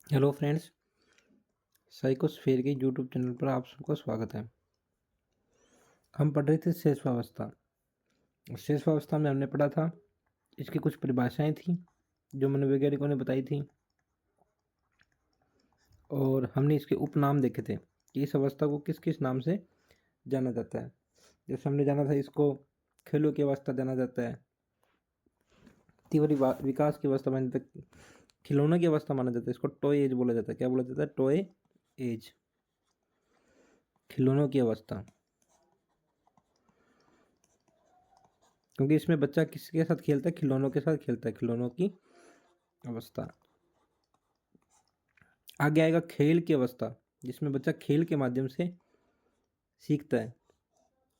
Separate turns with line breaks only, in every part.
Hello friends, साइकोस्फेयर के YouTube channel पर आप सबका स्वागत है। हम पढ़ रहे थे शेषवावस्था। शेषवावस्था में हमने पढ़ा था, इसकी कुछ परिभाषाएं थी जो मनोवैज्ञानिकों ने बताई थी, और हमने इसके उपनाम देखे थे कि इस अवस्था को किस किस नाम से जाना जाता है। जैसे हमने जाना था, इसको खेलों की अवस्था जाना जाता है, तीव्र विकास की अवस्था माना जाता है, खिलौनों की अवस्था माना जाता है, इसको टॉय एज बोला जाता है। क्या बोला जाता है? टॉय एज, खिलौनों की अवस्था। क्योंकि इसमें बच्चा किसके साथ खेलता है? खिलौनों के साथ खेलता है, खिलौनों की अवस्था। आगे आएगा खेल की अवस्था, जिसमें बच्चा खेल के माध्यम से सीखता है,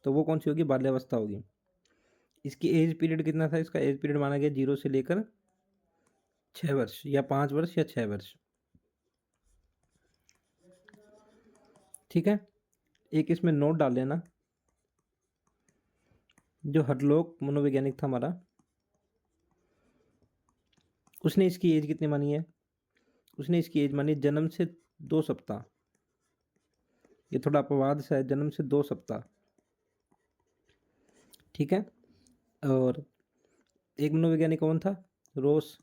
तो वो कौन सी होगी? बाल्यावस्था होगी। इसकी एज पीरियड कितना था? इसका एज पीरियड माना गया 0 से लेकर 6 वर्ष, या 5 वर्ष, या 6 वर्ष। ठीक है, एक इसमें नोट डाल लेना। जो हरलोक मनोवैज्ञानिक था हमारा, उसने इसकी एज कितनी मानी है? उसने इसकी एज मानी जन्म से 2 सप्ताह। ये थोड़ा अपवाद सा है, जन्म से 2 सप्ताह। ठीक है, और एक मनोवैज्ञानिक कौन था? रोस।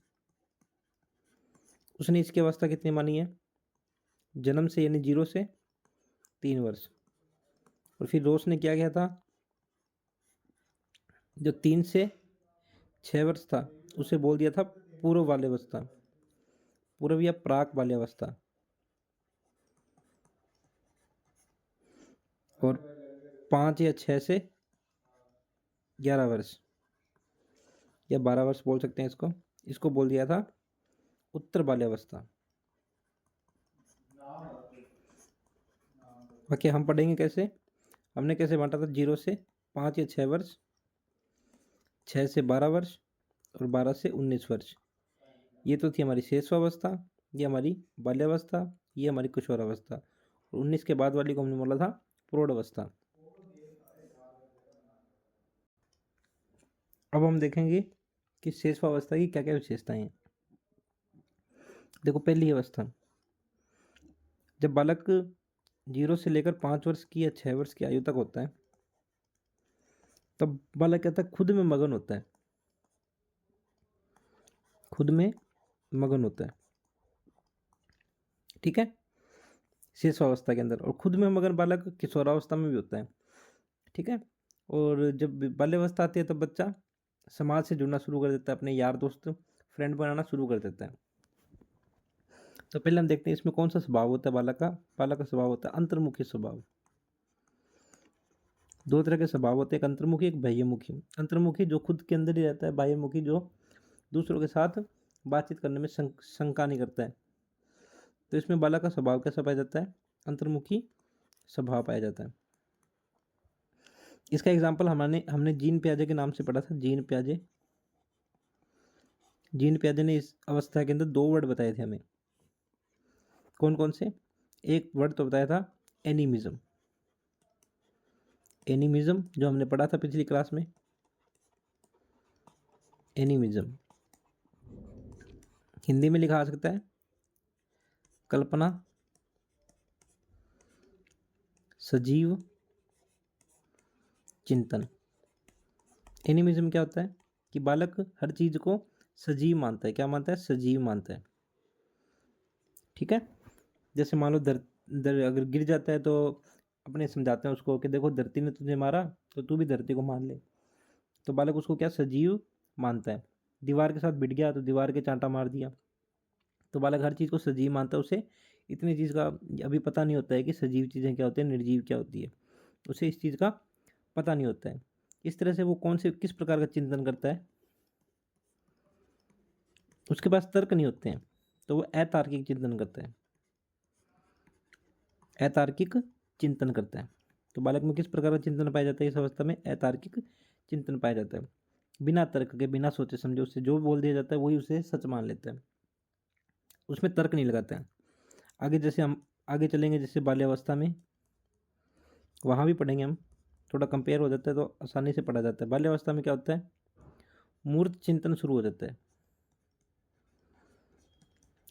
उसने इसकी अवस्था कितनी मानी है? जन्म से, यानी 0 से 3 वर्ष। और फिर रोस ने क्या किया था? जो 3 से 6 वर्ष था, उसे बोल दिया था पूर्व बाल्यावस्था, पूर्व या प्राक बाल्यावस्था। और 5 या 6 से 11 वर्ष या 12 वर्ष बोल सकते हैं इसको, इसको बोल दिया था उत्तर बाल्यावस्था। बाकी हम पढ़ेंगे कैसे, हमने कैसे बांटा था? 0 से 5 या 6 वर्ष, 6 से 12 वर्ष, और 12 से 19 वर्ष। ये तो थी हमारी शेषवावस्था, ये हमारी बाल्यावस्था, ये हमारी किशोरावस्था। और 19 के बाद वाली को हमने बोला था प्रौढ़ावस्था। अब हम देखेंगे कि शेषवावस्था की क्या क्या विशेषताएं हैं। देखो, पहली अवस्था, जब बालक 0 से लेकर 5 वर्ष की या 6 वर्ष की आयु तक होता है, तब बालक कहता है खुद में मगन होता है, खुद में मगन होता है। ठीक है, शेषावस्था के अंदर। और खुद में मगन बालक किशोरावस्था में भी होता है। ठीक है, और जब बाल्यावस्था आती है तब बच्चा समाज से जुड़ना शुरू कर देता है, अपने यार दोस्त, फ्रेंड बनाना शुरू कर देता है। तो पहले हम देखते हैं इसमें कौन सा स्वभाव होता है बालक का। बालक का स्वभाव होता है अंतर्मुखी स्वभाव। दो तरह के स्वभाव होते हैं, एक अंतर्मुखी, एक बाह्यमुखी। अंतर्मुखी जो खुद के अंदर ही रहता है, बाह्यमुखी जो दूसरों के साथ बातचीत करने में शंका नहीं करता है। तो इसमें बालक का स्वभाव कैसा पाया जाता है? अंतर्मुखी स्वभाव पाया जाता है। इसका एग्जाम्पल हमने जीन प्याजे के नाम से पढ़ा था। जीन प्याजे, जीन प्याजे ने इस अवस्था के अंदर 2 वर्ड बताए थे हमें। कौन कौन से? एक वर्ड तो बताया था एनिमिज्म। एनिमिज्म जो हमने पढ़ा था पिछली क्लास में, एनिमिज्म हिंदी में लिखा आ सकता है कल्पना, सजीव चिंतन। एनिमिज्म क्या होता है कि बालक हर चीज को सजीव मानता है। क्या मानता है? सजीव मानता है। ठीक है, जैसे मान लो अगर गिर जाता है तो अपने समझाते हैं उसको कि देखो धरती ने तुझे मारा, तो तू भी धरती को मान ले। तो बालक उसको क्या? सजीव मानता है। दीवार के साथ भिड़ गया तो दीवार के चांटा मार दिया। तो बालक हर चीज़ को सजीव मानता है। उसे इतनी चीज़ का अभी पता नहीं होता है कि सजीव चीज़ें क्या होती है, निर्जीव क्या होती है। उसे इस चीज़ का पता नहीं होता है। इस तरह से वो किस प्रकार का चिंतन करता है? उसके पास तर्क नहीं होते हैं, तो वो अतार्किक चिंतन करता है। अतार्किक चिंतन करता है। तो बालक में किस प्रकार का चिंतन पाया जाता है? इस अवस्था में अतार्किक चिंतन पाया जाता है। बिना तर्क के, बिना सोचे समझे उससे जो बोल दिया जाता है वही उसे सच मान लेता है, उसमें तर्क नहीं लगाता है। आगे जैसे हम आगे चलेंगे, जैसे बाल्यावस्था में, वहाँ भी पढ़ेंगे हम, थोड़ा कंपेयर हो जाता है तो आसानी से पढ़ा जाता है। बाल्यावस्था में क्या होता है? मूर्त चिंतन शुरू हो जाता है।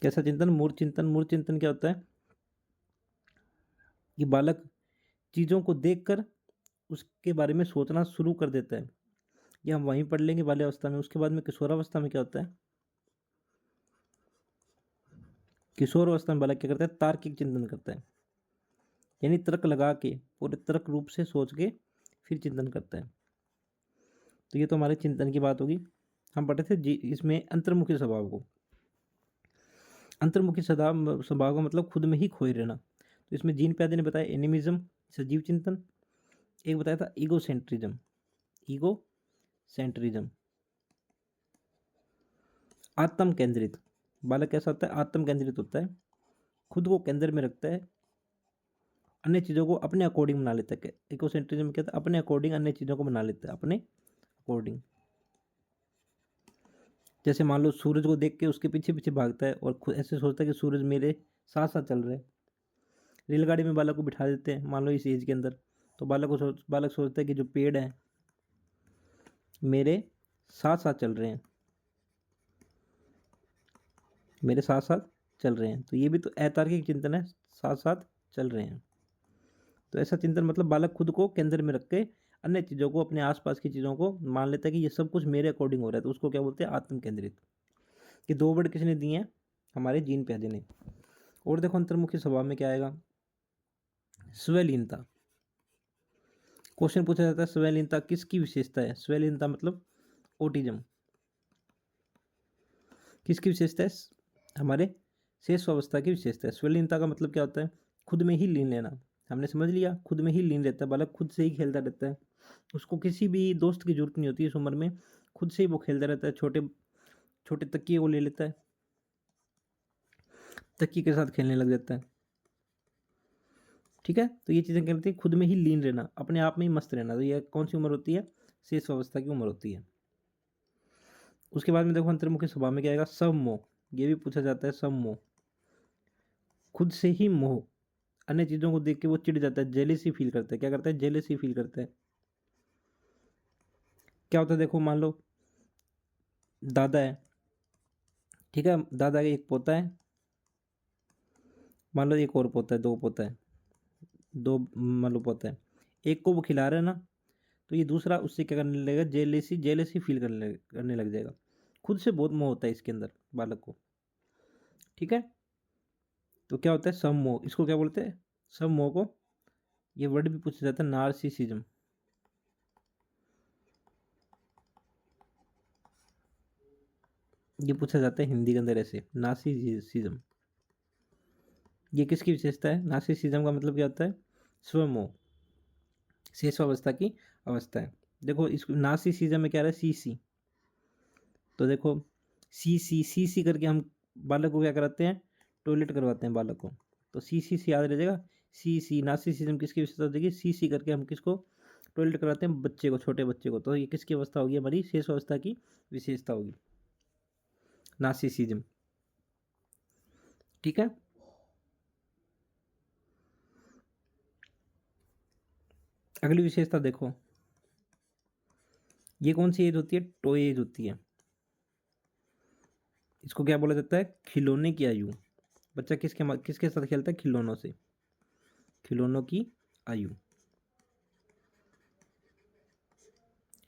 कैसा चिंतन? मूर्त चिंतन। मूर्त चिंतन क्या होता है कि बालक चीज़ों को देखकर उसके बारे में सोचना शुरू कर देता है। ये हम वहीं पढ़ लेंगे बाल्यावस्था में। उसके बाद में किशोरावस्था में क्या होता है? किशोरावस्था में बालक क्या करता है? तार्किक चिंतन करता है, यानी तर्क लगा के, पूरे तर्क रूप से सोच के फिर चिंतन करता है। तो ये तो हमारे चिंतन की बात होगी। हम पढ़े थे जी इसमें अंतर्मुखी स्वभाव को। अंतर्मुखी स्वभाव का मतलब खुद में ही खोए रहना। तो इसमें जीन प्यादे ने बताया एनिमिज्म, सजीव चिंतन। एक बताया था ईगो सेंट्रिज्म। ईगो सेंट्रिज्म, आत्म केंद्रित। बालक कैसा होता है? आत्म केंद्रित होता है, खुद को केंद्र में रखता है, अन्य चीज़ों को अपने अकॉर्डिंग बना लेता है। ईगो सेंट्रिज्म क्या था? अपने अकॉर्डिंग अन्य चीज़ों को बना लेता है, अपने अकॉर्डिंग। जैसे मान लो सूरज को देख के उसके पीछे पीछे भागता है और खुद ऐसे सोचता है कि सूरज मेरे साथ साथ चल रहे हैं। रेलगाड़ी में बालक को बिठा देते हैं मान लो इस एज के अंदर, तो बालक सोचता है कि जो पेड़ हैं मेरे साथ साथ चल रहे हैं, मेरे साथ साथ चल रहे हैं। तो ये भी तो अतार्किक चिंतन है, साथ साथ चल रहे हैं। तो ऐसा चिंतन मतलब बालक खुद को केंद्र में रख के अन्य चीज़ों को, अपने आसपास की चीज़ों को मान लेता है कि ये सब कुछ मेरे अकॉर्डिंग हो रहा है। तो उसको क्या बोलते हैं? आत्म केंद्रित। ये दो वर्ड किसने दिए हैं? हमारे जीन प्याजे ने। और देखो अंतर्मुखी स्वभाव में क्या आएगा? स्वलीनता। क्वेश्चन पूछा जाता है स्वलीनता किसकी विशेषता है? स्वलीनता मतलब ओटिज्म। किसकी विशेषता है? हमारे शेष अवस्था की विशेषता है। स्वलीनता का मतलब क्या होता है? खुद में ही लीन लेना। हमने समझ लिया, खुद में ही लीन रहता है बालक, खुद से ही खेलता रहता है, उसको किसी भी दोस्त की जरूरत नहीं होती इस उम्र में, खुद से ही वो खेलता रहता है। छोटे छोटे तकिए को ले लेता है, तकिए के साथ खेलने लग जाता है। ठीक है, तो ये चीज़ें क्या होती है? खुद में ही लीन रहना, अपने आप में ही मस्त रहना। तो ये कौन सी उम्र होती है? शेष अवस्था की उम्र होती है। उसके बाद में देखो अंतर्मुखी स्वभाव में क्या आएगा? सममोह। ये भी पूछा जाता है, सममोह। खुद से ही मोह, अन्य चीज़ों को देख के वो चिढ़ जाता है, जेलेसी फील करता है। क्या करता है? जेलेसी फील करता है। क्या होता है? देखो मान लो दादा है, ठीक है, दादा का एक पोता है, मान लो एक और पोता है, दो पोता है, दो मान लो पोता है, एक को वो खिला रहे हैं ना, तो ये दूसरा उससे क्या करने लगेगा? जेलेसी जेलेसी फील करने लग जाएगा। खुद से बहुत मोह होता है इसके अंदर बालक को। ठीक है, तो क्या होता है? सममोह। इसको क्या बोलते हैं? सममोह को ये वर्ड भी पूछा जाता है नार्सिसिज्म। ये पूछा जाता है हिंदी के अंदर ऐसे, नार्सिसिज्म। ये किसकी विशेषता है? नार्सिसिज्म का मतलब क्या होता है? स्वमोह, शेष अवस्था की अवस्था है। देखो इस नार्सिसिज्म में क्या रहा है? सी सी। तो देखो सी सी करके हम बालक को क्या कराते हैं? टॉयलेट करवाते हैं बालक को। तो सी याद रह जाएगा। सी नार्सिसिज्म किसकी विशेषता होगी? सी करके हम किसको टॉयलेट कराते हैं? बच्चे को, छोटे बच्चे को। तो ये किसकी अवस्था होगी? हमारी शेष अवस्था की विशेषता होगी, नार्सिसिज्म। ठीक है, अगली विशेषता देखो, ये कौन सी एज होती है? टॉय एज होती है। इसको क्या बोला जाता है? खिलौने की आयु। बच्चा किसके साथ खेलता है? खिलौनों से, खिलौनों की आयु।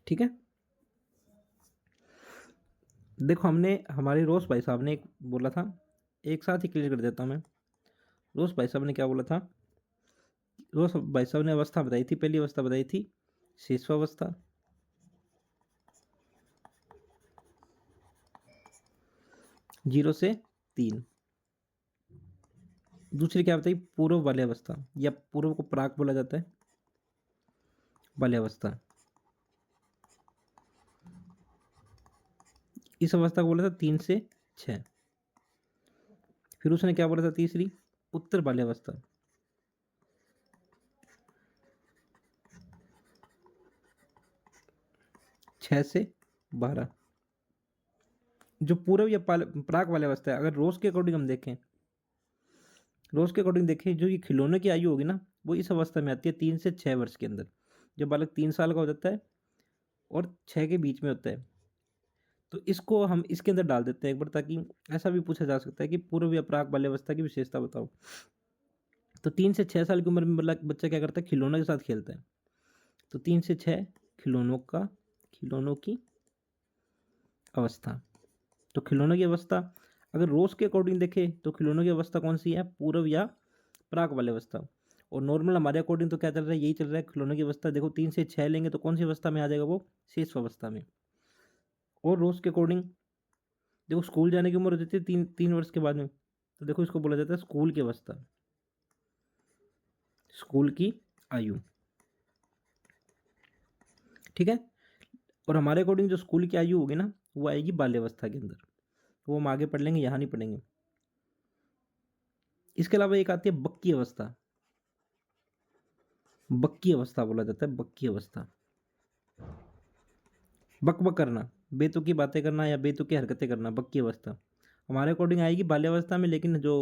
ठीक है, देखो हमने हमारे रोज भाई साहब ने एक बोला था, एक साथ ही क्लियर कर देता हूं मैं। रोज भाई साहब ने क्या बोला था? रोज भाई साहब ने अवस्था बताई थी, पहली अवस्था बताई थी शेषवावस्था, 0 से 3। दूसरी क्या बताई? पूर्व बाल्यावस्था, या पूर्व को प्राक बोला जाता है, बाल्यावस्था। इस अवस्था को बोला था 3 से 6। फिर उसने क्या बोला था? तीसरी उत्तर बाल्यावस्था, 6 से 12। जो पूर्व या प्राक बाल्यावस्था है, अगर रोज के अकॉर्डिंग हम देखें, रोज के अकॉर्डिंग देखें, जो ये खिलौने की आयु होगी ना, वो इस अवस्था में आती है 3 से 6 वर्ष के अंदर। जब बालक 3 साल का हो जाता है और 6 के बीच में होता है, तो इसको हम इसके अंदर डाल देते हैं एक बार, ताकि ऐसा भी पूछा जा सकता है कि पूर्व या प्राक बाल्यावस्था की विशेषता बताओ। तो 3 से 6 साल की उम्र में बच्चा क्या करता है, खिलौनों के साथ खेलता है। तो 3 से 6 खिलौनों की अवस्था। तो खिलौनों की अवस्था अगर रोज के अकॉर्डिंग देखें तो खिलौनों की अवस्था कौन सी है, पूर्व या प्राक बाल्यावस्था। और नॉर्मल हमारे अकॉर्डिंग तो क्या चल रहा है, यही चल रहा है खिलौनों की अवस्था। देखो 3 से 6 लेंगे तो कौन सी अवस्था में आ जाएगा, वो शेष अवस्था में। और रोज के अकॉर्डिंग देखो स्कूल जाने की उम्र हो जाती है 3 वर्ष के बाद में, तो देखो इसको बोला जाता है स्कूल की अवस्था, स्कूल की आयु। ठीक है। और हमारे अकॉर्डिंग जो स्कूल की आयु होगी ना, वो आएगी बाल्यावस्था के अंदर। वो हम आगे पढ़ लेंगे, यहाँ नहीं पढ़ेंगे। इसके अलावा एक आती है बक्की अवस्था। बक्की अवस्था बोला जाता है, बक्की अवस्था। बक बक करना, बेतुकी बातें करना या बेतुकी हरकतें करना, बक्की अवस्था हमारे अकॉर्डिंग आएगी बाल्यावस्था में। लेकिन जो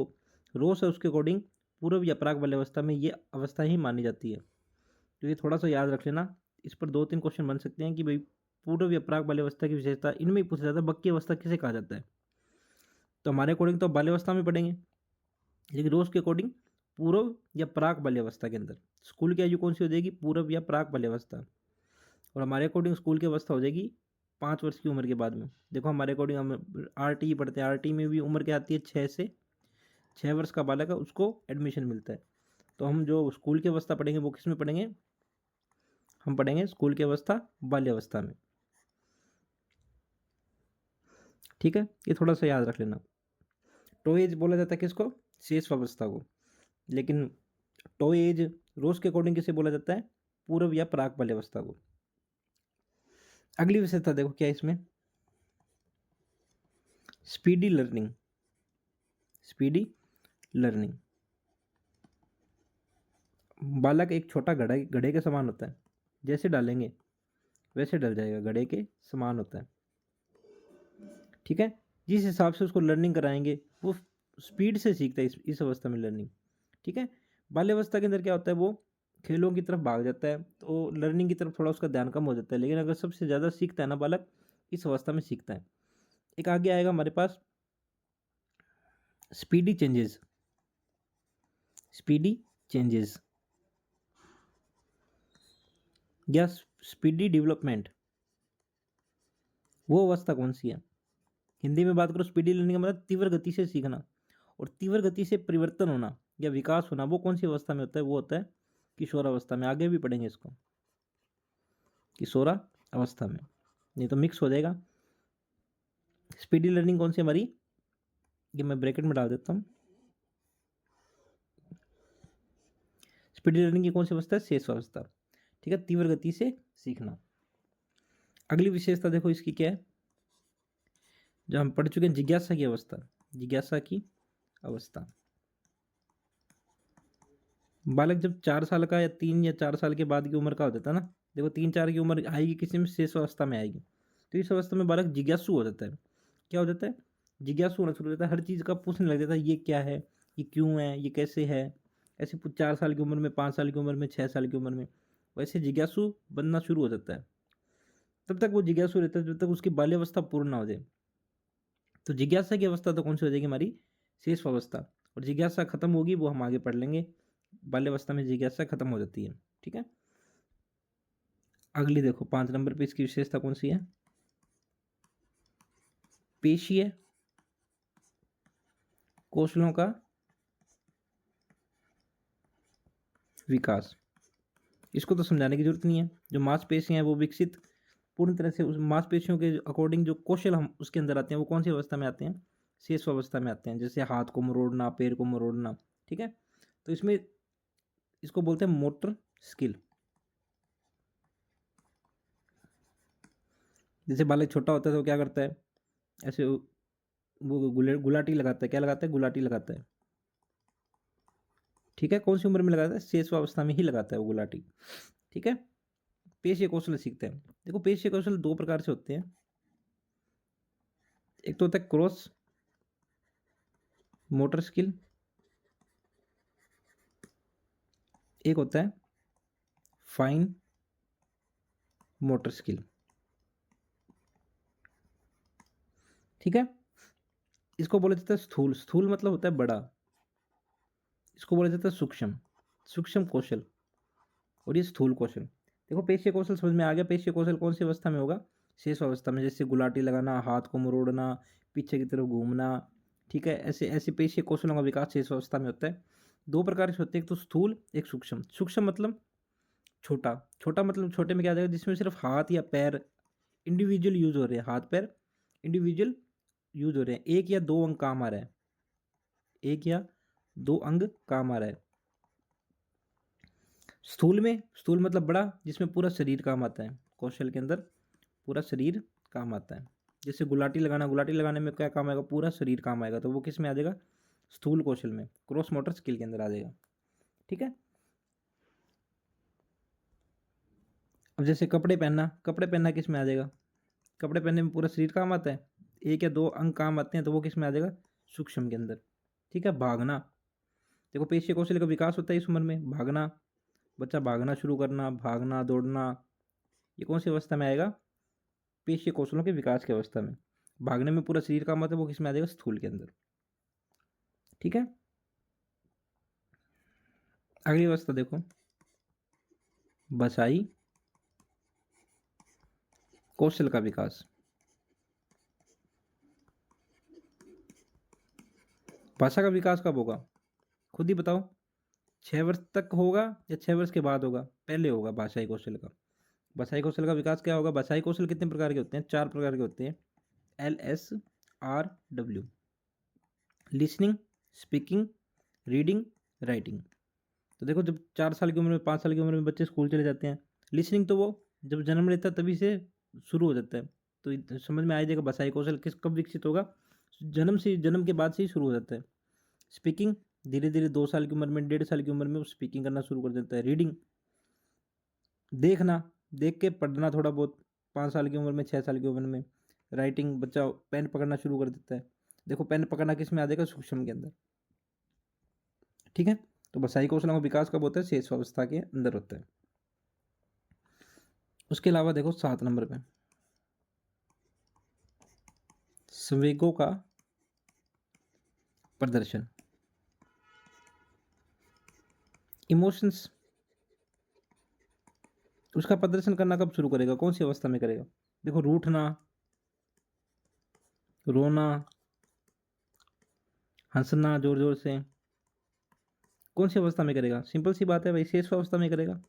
रोज है उसके अकॉर्डिंग पूर्व या प्राक बाल्यावस्था में ये अवस्था ही मानी जाती है। तो ये थोड़ा सा याद रख लेना। इस पर 2-3 क्वेश्चन बन सकते हैं कि भाई पूर्व या प्राक बाल्यावस्था की विशेषता, इनमें ही पूछा जाता है बक्की अवस्था किसे कहा जाता है। तो हमारे अकॉर्डिंग तो बाल्यावस्था में पढ़ेंगे, लेकिन रोज के अकॉर्डिंग पूर्व या प्राक बाल्यावस्था के अंदर। स्कूल की आयु कौन सी हो जाएगी, पूर्व या प्राक बाल्यावस्था। और हमारे अकॉर्डिंग स्कूल की अवस्था हो जाएगी 5 वर्ष की उम्र के बाद में। देखो हमारे अकॉर्डिंग हम RT पढ़ते हैं, RT में भी उम्र क्या आती है, 6 वर्ष का बालक है उसको एडमिशन मिलता है। तो हम जो स्कूल की अवस्था पढ़ेंगे वो किस में पढ़ेंगे, हम पढ़ेंगे स्कूल की अवस्था बाल्यावस्था में। ठीक है, ये थोड़ा सा याद रख लेना। टो एज बोला जाता है किसको, शेष अवस्था को। लेकिन टो एज रोज के अकॉर्डिंग किसे बोला जाता है, पूर्व या प्राक बाल्यावस्था को। अगली विशेषता देखो क्या है इसमें, स्पीडी लर्निंग। स्पीडी लर्निंग, बालक एक छोटा घड़े के समान होता है, जैसे डालेंगे वैसे डल जाएगा, घड़े के समान होता है। ठीक है। जिस हिसाब से उसको लर्निंग कराएंगे वो स्पीड से सीखता है इस अवस्था में लर्निंग। ठीक है। बाल्यावस्था के अंदर क्या होता है, वो खेलों की तरफ भाग जाता है, तो लर्निंग की तरफ थोड़ा उसका ध्यान कम हो जाता है। लेकिन अगर सबसे ज़्यादा सीखता है ना बालक, इस अवस्था में सीखता है। एक आगे आएगा हमारे पास स्पीडी चेंजेस। स्पीडी चेंजेस या स्पीडी डेवलपमेंट, वो अवस्था कौन सी है। हिंदी में बात करो, स्पीडी लर्निंग का मतलब तीव्र गति से सीखना। और तीव्र गति से परिवर्तन होना या विकास होना, वो कौन सी अवस्था में होता है, वो होता है किशोरावस्था में। आगे भी पढ़ेंगे इसको, किशोरा अवस्था में, नहीं तो मिक्स हो जाएगा। स्पीडी लर्निंग कौन सी हमारी, ये मैं ब्रैकेट में डाल देता हूँ। स्पीडी लर्निंग की कौन सी अवस्था है, शेष अवस्था। ठीक है, तीव्र गति से सीखना। अगली विशेषता देखो इसकी क्या है, जो हम पढ़ चुके हैं, जिज्ञासा की अवस्था। जिज्ञासा की अवस्था, बालक जब 4 साल का या 3 या 4 साल के बाद की उम्र का हो जाता है ना, देखो 3-4 की उम्र आएगी किसी में, शेष अवस्था में आएगी। तो इस अवस्था में बालक जिज्ञासु हो जाता है। क्या हो जाता है, जिज्ञासु होना शुरू हो जाता है, हर चीज़ का पूछने लग जाता है, ये क्या है, ये क्यों है, ये कैसे है। ऐसे 4 साल की उम्र में, 5 साल की उम्र में, 6 साल की उम्र में वैसे जिज्ञासु बनना शुरू हो जाता है। तब तक वो जिज्ञासु रहता है जब तक उसकी बाल्यावस्था पूर्ण ना हो जाए। तो जिज्ञासा की अवस्था तो कौन सी हो जाएगी हमारी, शेष अवस्था। और जिज्ञासा खत्म होगी वो हम आगे पढ़ लेंगे, बाल्यावस्था में जिज्ञासा खत्म हो जाती है। ठीक है। अगली देखो 5 नंबर पे इसकी विशेषता कौन सी है, पेशीय कौशलों का विकास। इसको तो समझाने की जरूरत नहीं है। जो मांसपेशियां हैं वो विकसित पूर्ण तरह से, उस मांसपेशियों के अकॉर्डिंग जो कौशल हम उसके अंदर आते हैं, वो कौन सी अवस्था में आते हैं, शेष अवस्था में आते हैं। जैसे हाथ को मरोड़ना, पैर को मरोड़ना। ठीक है। तो इसमें इसको बोलते हैं मोटर स्किल। जैसे बालक छोटा होता है तो क्या करता है, ऐसे वो गुलाटी लगाता है, क्या लगाता है, गुलाटी लगाता है। ठीक है, कौन सी उम्र में लगाता है, शेष अवस्था में ही लगाता है वो गुलाटी। ठीक है। पेशीय कौशल सीखते हैं। देखो पेशीय कौशल 2 प्रकार से होते हैं, एक तो होता है क्रॉस मोटर स्किल, एक होता है फाइन मोटर स्किल। ठीक है। इसको बोला जाता है स्थूल, स्थूल मतलब होता है बड़ा, इसको बोला जाता है सूक्ष्म, सूक्ष्म कौशल, और ये स्थूल कौशल। देखो पेशीय कौशल समझ में आ गया। पेशीय कौशल कौन सी अवस्था में होगा? शेष अवस्था में, जैसे गुलाटी लगाना, हाथ को मरोड़ना, पीछे की तरफ घूमना, ठीक है, ऐसे ऐसे पेशीय कौशलों का विकास शेष अवस्था में होता है। दो प्रकार से होते हैं, एक तो स्थूल, एक सूक्ष्म। सूक्ष्म मतलब छोटा, छोटा मतलब छोटे में क्या आ जाएगा, जिसमें सिर्फ हाथ या पैर इंडिविजुअल यूज हो रहे हैं, हाथ पैर इंडिविजुअल यूज हो रहे हैं, एक या दो अंग काम आ रहा है, एक या दो अंग काम आ रहा है। स्थूल में, स्थूल मतलब बड़ा, जिसमें पूरा शरीर काम आता है, कौशल के अंदर पूरा शरीर काम आता है। जैसे गुलाटी लगाना, गुलाटी लगाने में क्या काम आएगा? पूरा शरीर काम आएगा, तो वो किस में आ जाएगा? स्थूल कौशल में, क्रॉस मोटर स्किल के अंदर आ जाएगा। ठीक है। अब जैसे कपड़े पहनना, कपड़े पहनना किस में आ जाएगा? कपड़े पहनने में पूरा शरीर काम आता है, एक या दो अंग काम आते हैं, तो वो किस में आ जाएगा? सूक्ष्म के अंदर। ठीक है। भागना, देखो पेशीय कौशल का विकास होता है इस उम्र में, भागना, बच्चा भागना शुरू करना, भागना दौड़ना, ये कौन सी अवस्था में आएगा? पेशीय कौशलों के विकास की अवस्था में। भागने में पूरा शरीर काम आता है, वो किस में आ जाएगा? स्थूल के अंदर। ठीक है। अगली अवस्था देखो, भाषाई कौशल का विकास। भाषा का विकास कब होगा? खुद ही बताओ। 6 वर्ष तक होगा या 6 वर्ष के बाद होगा? पहले होगा भाषाई कौशल का। भाषाई कौशल का विकास क्या होगा? भाषाई कौशल कितने प्रकार के होते हैं? 4 प्रकार के होते हैं। LSRW, listening, speaking, reading, writing. तो देखो जब 4 साल की उम्र में, 5 साल की उम्र में बच्चे स्कूल चले जाते हैं, लिसनिंग तो वो जब जन्म लेता है तभी से शुरू हो जाता है, तो समझ में आ जाएगा भाषाई कौशल किस कब विकसित होगा? जन्म से, जन्म के बाद से ही शुरू हो जाता है। स्पीकिंग धीरे धीरे 2 साल की उम्र में, 1.5 साल की उम्र में वो स्पीकिंग करना शुरू कर देता है। रीडिंग, देखना, देख के पढ़ना थोड़ा बहुत, 5 साल की उम्र में, 6 साल की उम्र में। राइटिंग, बच्चा पेन पकड़ना शुरू कर देता है। देखो पेन पकड़ना किस में आ जाएगा? सूक्ष्म के अंदर। ठीक है। तो भाषाई कौशलों का विकास कब होता है? शेष अवस्था के अंदर होता है। उसके अलावा देखो 7 नंबर पे, संवेगों का प्रदर्शन, इमोशंस, उसका प्रदर्शन करना कब शुरू करेगा? कौन सी अवस्था में करेगा? देखो रूठना, रोना, हंसना जोर जोर से, कौन सी अवस्था में करेगा? सिंपल सी बात है भाई, शेष अवस्था में करेगा।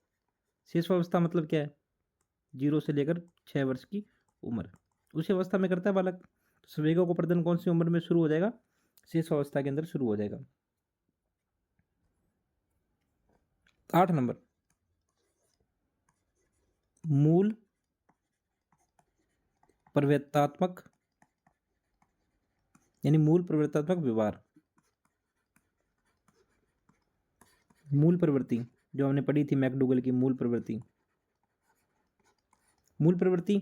शेष अवस्था मतलब क्या है? 0 से लेकर 6 वर्ष की उम्र, उसी अवस्था में करता है बालक। तो संवेगों का प्रदर्शन कौन सी उम्र में शुरू हो जाएगा? शेष अवस्था के अंदर शुरू हो जाएगा। 8 नंबर, मूल प्रवर्तात्मक, यानी मूल प्रवर्तात्मक व्यवहार। मूल प्रवृत्ति जो हमने पढ़ी थी मैकडूगल की, मूल प्रवृत्ति। मूल प्रवृत्ति,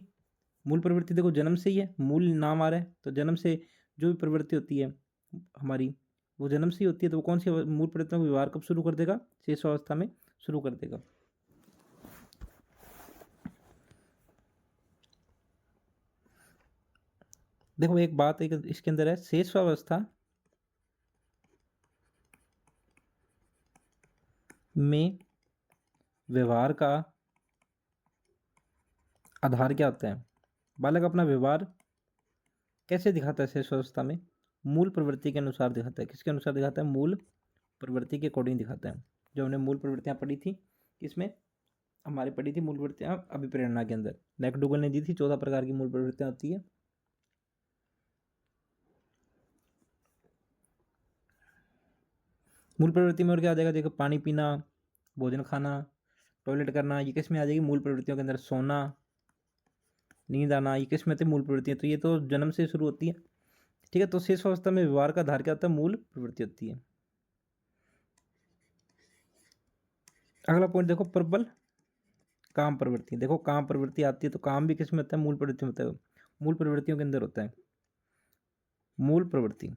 मूल प्रवृत्ति देखो जन्म से ही है, मूल नाम आ रहा है, तो जन्म से जो भी प्रवृत्ति होती है हमारी, वो जन्म से ही होती है। तो वो कौन सी मूल प्रवृत्तियों का व्यवहार कब शुरू कर देगा? शेष अवस्था में शुरू कर देगा। देखो एक बात एक इसके अंदर है, शेषावस्था में व्यवहार का आधार क्या होता है? बालक अपना व्यवहार कैसे दिखाता है शेषावस्था में? मूल प्रवृत्ति के अनुसार दिखाता है। किसके अनुसार दिखाता है? मूल प्रवृत्ति के अकॉर्डिंग दिखाता है। जो हमने मूल प्रवृत्तियां पढ़ी थी, किसमें हमारे पढ़ी थी? मूल प्रवृत्तियां अभिप्रेरणा के अंदर मैकडूगल ने दी थी। 14 प्रकार की मूल प्रवृत्तियां होती है। मूल प्रवृत्ति में और क्या आ जाएगा? देखो पानी पीना, भोजन खाना, टॉयलेट करना, ये किस में आ जाएगी? मूल प्रवृत्तियों के अंदर। सोना, नींद आना, ये किस में आती है? मूल प्रवृत्तियां। तो ये तो जन्म से शुरू होती है। ठीक है। तो शेष अवस्था में व्यवहार का आधार क्या होता है? मूल प्रवृत्ति होती है। अगला पॉइंट देखो, प्रबल काम प्रवृत्ति। देखो काम प्रवृत्ति आती है, तो काम भी किस में होता है? मूल प्रवृत्ति में होता है, मूल प्रवृत्तियों के अंदर होता है मूल प्रवृत्ति,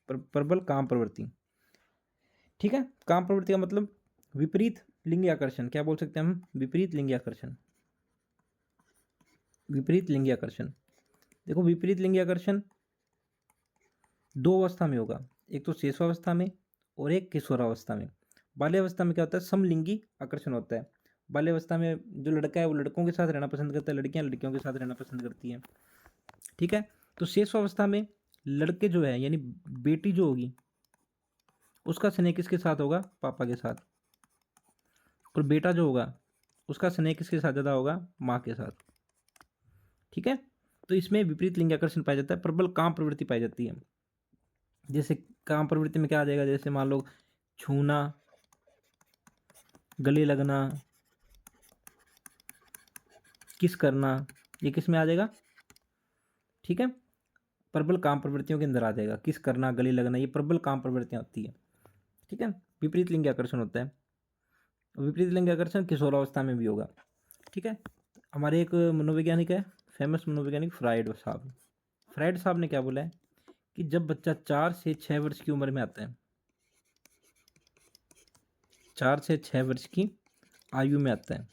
प्रबल काम प्रवृत्ति। ठीक है। काम प्रवृत्ति का मतलब विपरीत लिंगी आकर्षण, क्या बोल सकते हैं हम? विपरीत लिंगी आकर्षण। विपरीत लिंगी आकर्षण, देखो विपरीत लिंगी आकर्षण दो अवस्था में होगा, एक तो शेषावस्था में और एक किशोरावस्था में। बाल्यावस्था में क्या होता है, समलिंगी आकर्षण होता है। बाल्यावस्था में जो लड़का है वो लड़कों के साथ रहना पसंद करता है, लड़कियां लड़कियों के साथ रहना पसंद करती हैं। ठीक है, तो शेषावस्था में लड़के जो है यानी बेटी जो होगी उसका स्नेह किसके साथ होगा, पापा के साथ, और बेटा जो होगा उसका स्नेह किसके साथ ज़्यादा होगा, माँ के साथ। ठीक है, तो इसमें विपरीत लिंग आकर्षण पाया जाता है, प्रबल काम प्रवृत्ति पाई जाती है। जैसे काम प्रवृत्ति में क्या आ जाएगा, जैसे मान लो छूना, गले लगना, किस करना, ये किस में आ जाएगा। ठीक है, प्रबल काम प्रवृत्तियों के अंदर आ जाएगा, किस करना, गले लगना, ये प्रबल काम प्रवृत्तियां होती है। ठीक है, विपरीत लिंग आकर्षण होता है, विपरीत लिंग आकर्षण किशोरावस्था में भी होगा। ठीक है, हमारे एक मनोवैज्ञानिक है, फेमस मनोवैज्ञानिक फ्राइड साहब। फ्राइड साहब ने क्या बोला है कि जब बच्चा 4 से 6 वर्ष की उम्र में आता है, 4 से 6 वर्ष की आयु में आता है,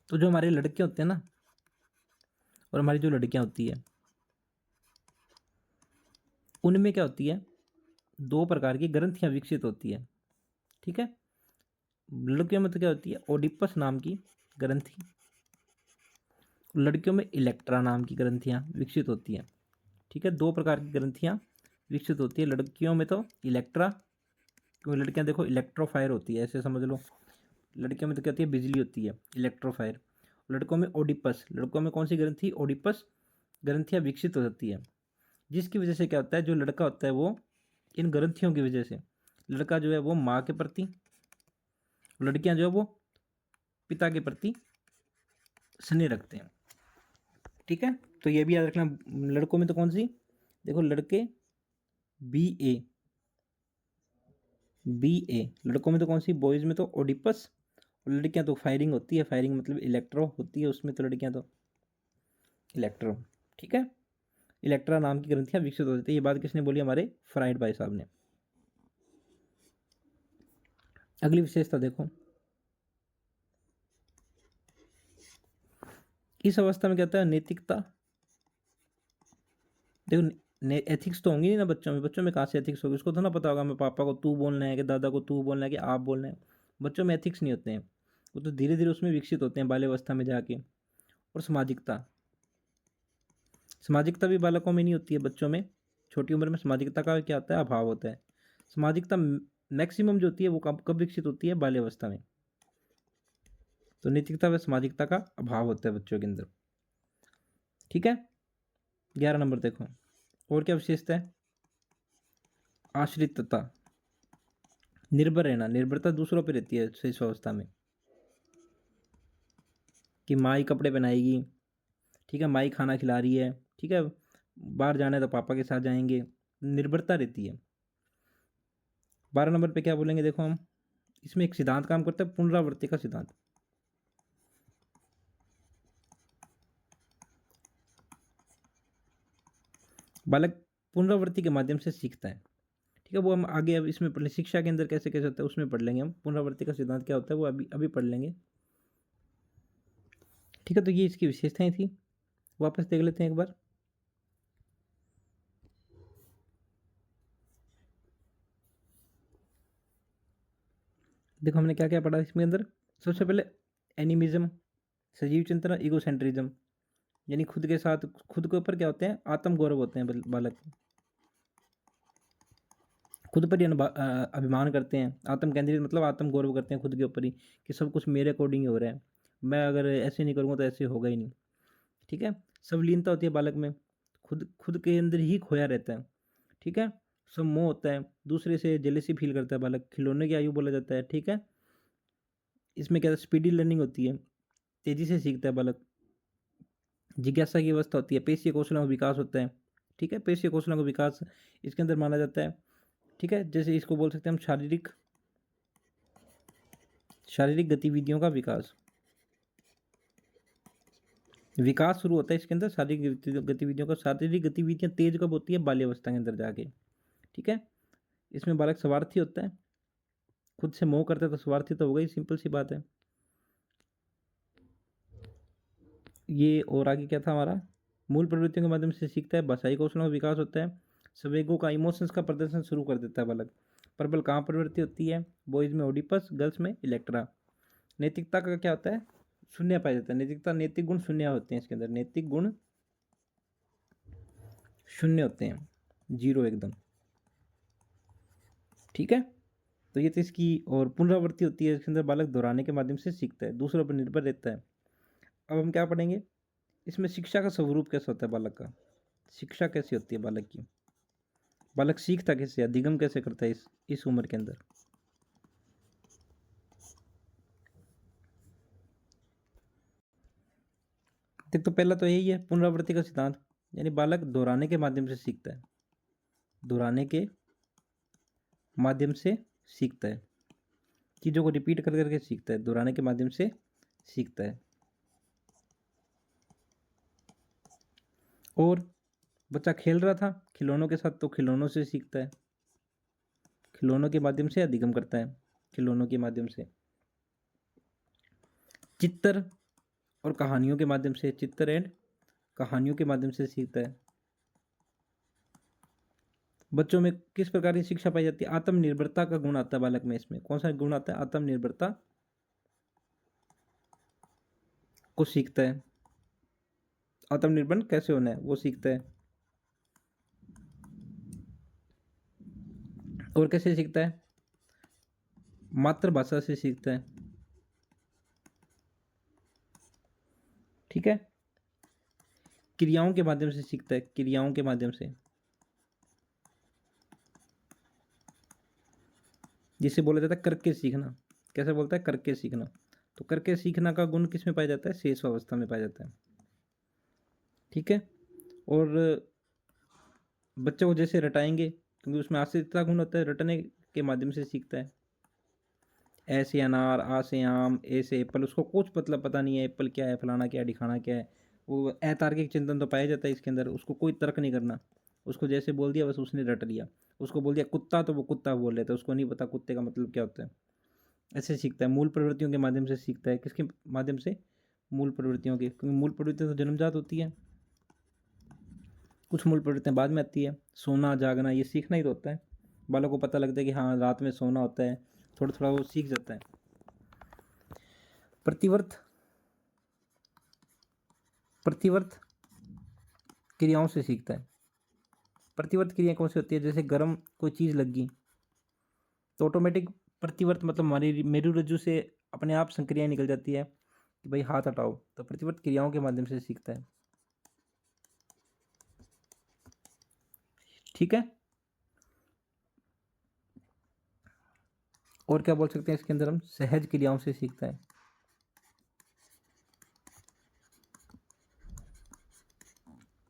तो जो हमारे लड़के होते हैं ना और हमारी जो लड़कियां होती है उनमें क्या होती है, दो प्रकार की ग्रंथियां विकसित होती है। ठीक है, लड़कियों में तो क्या होती है, ओडिपस नाम की ग्रंथि, लड़कियों में इलेक्ट्रा नाम की ग्रंथियां विकसित होती हैं। ठीक है, दो प्रकार की ग्रंथियां विकसित होती है, लड़कियों में तो इलेक्ट्रा, क्योंकि लड़कियां देखो इलेक्ट्रोफायर होती है, ऐसे समझ लो। लड़कियों में तो क्या होती है, बिजली होती है, इलेक्ट्रोफायर। लड़कों में ओडिपस, लड़कों में कौन सी ग्रंथि, ओडिपस ग्रंथियां विकसित हो जाती है, जिसकी वजह से क्या होता है, जो लड़का होता है वो इन ग्रंथियों की वजह से, लड़का जो है वो माँ के प्रति, लड़कियां जो है वो पिता के प्रति स्नेह रखते हैं। ठीक है, तो ये भी याद रखना। लड़कों में तो कौन सी, देखो लड़के बी ए, लड़कों में तो कौन सी, बॉयज में तो ओडिपस, और लड़कियां तो फायरिंग होती है, फायरिंग मतलब इलेक्ट्रो होती है उसमें, तो लड़कियां तो इलेक्ट्रो। ठीक है, इलेक्ट्रा नाम की ग्रंथियां विकसित हो जाती है। ये बात किसने बोली, हमारे फ्राइड भाई साहब ने। अगली विशेषता देखो, इस अवस्था में क्या होता है, नैतिकता। देखो एथिक्स तो होंगी नहीं ना बच्चों में, बच्चों में कहाँ से एथिक्स होगी, उसको तो ना पता होगा मैं पापा को तू बोलना है कि दादा को तू बोलना है कि आप बोलना है। बच्चों में एथिक्स नहीं होते हैं, वो तो धीरे धीरे उसमें विकसित होते हैं बाल्यावस्था में जाके। और सामाजिकता, सामाजिकता भी बालकों में नहीं होती है, बच्चों में छोटी उम्र में सामाजिकता का क्या होता है, अभाव होता है। सामाजिकता मैक्सिमम जो होती है वो कब कब विकसित होती है, बाल्यावस्था में। तो नैतिकता व सामाजिकता का अभाव होता है बच्चों के अंदर। ठीक है, 11 नंबर देखो, और क्या विशेषता है, आश्रितता, निर्भर रहना, निर्भरता दूसरों पर रहती है शिशु अवस्था में, कि माँ ही कपड़े पहनाएगी, ठीक है, माँ ही खाना खिला रही है, ठीक है, बाहर जाना है तो पापा के साथ जाएंगे, निर्भरता रहती है। 12 नंबर पे क्या बोलेंगे देखो हम, इसमें एक सिद्धांत काम करता है, पुनरावृत्ति का सिद्धांत। बालक पुनरावृत्ति के माध्यम से सीखता है। ठीक है, वो हम आगे अब इसमें पढ़ लें, शिक्षा के अंदर कैसे कैसे होता है उसमें पढ़ लेंगे हम, पुनरावृत्ति का सिद्धांत क्या होता है वो अभी अभी पढ़ लेंगे। ठीक है, तो ये इसकी विशेषताएं थी, वापस देख लेते हैं एक बार। देखो हमने क्या क्या पढ़ा इसमें अंदर, सबसे पहले एनिमिज्म, सजीव चिंतन, ईगोसेंट्रिज्म, यानी खुद के साथ, खुद के ऊपर क्या होते हैं, आत्म गौरव होते हैं बालक, खुद पर ही अभिमान करते हैं, आत्म केंद्रित मतलब आत्म गौरव करते हैं खुद के ऊपर ही, कि सब कुछ मेरे अकॉर्डिंग ही हो रहा है, मैं अगर ऐसे नहीं करूँगा तो ऐसे होगा ही नहीं। ठीक है, सब लीनता होती है बालक में, खुद खुद के अंदर ही खोया रहता है। ठीक है, सब मोह होता है, दूसरे से जेलेसी फील करता है बालक, खिलौने की आयु बोला जाता है। ठीक है, इसमें क्या स्पीडी लर्निंग होती है, तेजी से सीखता है बालक, जिज्ञासा की अवस्था होती है, पेशीय कौशलों का विकास होता है। ठीक है, पेशीय कौशलों का विकास इसके अंदर माना जाता है। ठीक है, जैसे इसको बोल सकते हैं हम शारीरिक शारीरिक गतिविधियों का विकास, विकास शुरू होता है इसके अंदर शारीरिक गतिविधियों का। शारीरिक गतिविधियां तेज कब होती है, बाल्यावस्था के अंदर जाके। ठीक है, इसमें बालक स्वार्थी होता है, खुद से मोह करता है तो स्वार्थी तो होगा ही, सिंपल सी बात है ये। और आगे क्या था हमारा, मूल प्रवृत्तियों के माध्यम से सीखता है, भाषाई कौशलों का विकास होता है, संवेगों का, इमोशंस का प्रदर्शन शुरू कर देता है बालक। प्रबल कहाँ प्रवृत्ति होती है? बॉयज में ओडिपस, गर्ल्स में इलेक्ट्रा। नैतिकता का क्या होता है? शून्य पाया जाता है। नैतिकता, नैतिक गुण शून्य होते हैं इसके अंदर, नैतिक गुण शून्य होते हैं, 0 एकदम। ठीक है, तो ये तो इसकी। और पुनरावृत्ति होती है इसके अंदर, बालक दोहराने के माध्यम से सीखता है, दूसरों पर निर्भर रहता है। अब हम क्या पढ़ेंगे इसमें, शिक्षा का स्वरूप कैसा होता है बालक का, शिक्षा कैसी होती है बालक की, बालक सीखता कैसे, अधिगम कैसे करता है इस उम्र के अंदर। देख, तो पहला तो यही है पुनरावृत्ति का सिद्धांत, यानी बालक दोहराने के माध्यम से सीखता है, दोहराने के माध्यम से सीखता है, चीज़ों को रिपीट कर करके सीखता है, दोहराने के माध्यम से सीखता है। और बच्चा खेल रहा था खिलौनों के साथ, तो खिलौनों से सीखता है, खिलौनों के माध्यम से अधिगम करता है, खिलौनों के माध्यम से। चित्र और कहानियों के माध्यम से, चित्र एंड कहानियों के माध्यम से सीखता है। बच्चों में किस प्रकार की शिक्षा पाई जाती है? आत्मनिर्भरता का गुण आता है बालक में। इसमें कौन सा गुण आता है? आत्मनिर्भरता को सीखता है, आत्मनिर्भर कैसे होना है वो सीखता है। और कैसे सीखता है? मातृभाषा से सीखता है। ठीक है, क्रियाओं के माध्यम से सीखता है, क्रियाओं के माध्यम से, जिसे बोला जाता है करके सीखना। कैसे बोलता है? करके सीखना। तो करके सीखना का गुण किस में पाया जाता है? शेष अवस्था में पाया जाता है। ठीक है, और बच्चे को जैसे रटाएंगे, क्योंकि उसमें आश्रितता गुण होता है, रटने के माध्यम से सीखता है। ऐसे अनार, आ से आम, ए से एप्पल, उसको कुछ मतलब पता नहीं है एप्पल क्या है, फलाना क्या है, ढिकाना क्या है, वो अतार्किक चिंतन तो पाया जाता है इसके अंदर, उसको कोई तर्क नहीं करना, उसको जैसे बोल दिया बस उसने रट लिया। उसको बोल दिया कुत्ता, तो वो कुत्ता बोल रहे थे, उसको नहीं पता कुत्ते का मतलब क्या होता है। ऐसे सीखता है, मूल प्रवृत्तियों के माध्यम से सीखता है। किसके माध्यम से? मूल प्रवृत्तियों के, क्योंकि मूल प्रवृत्तियाँ तो जन्मजात होती है, कुछ मूल प्रवृत्तियाँ बाद में आती है। सोना जागना ये सीखना ही तो होता है, बालों को पता लगता है कि हाँ रात में सोना होता है, थोड़ा थोड़ा वो सीख जाता है। प्रतिवर्त, प्रतिवर्त क्रियाओं से सीखता है। प्रतिवर्त क्रिया कौन सी होती है? जैसे गर्म कोई चीज़ लग गई तो ऑटोमेटिक प्रतिवर्त मतलब हमारी मेरुरज्जु से अपने आप संक्रिया निकल जाती है कि भाई हाथ हटाओ, तो प्रतिवर्त क्रियाओं के माध्यम से सीखता है। ठीक है, और क्या बोल सकते हैं इसके अंदर हम? सहज क्रियाओं से सीखता है।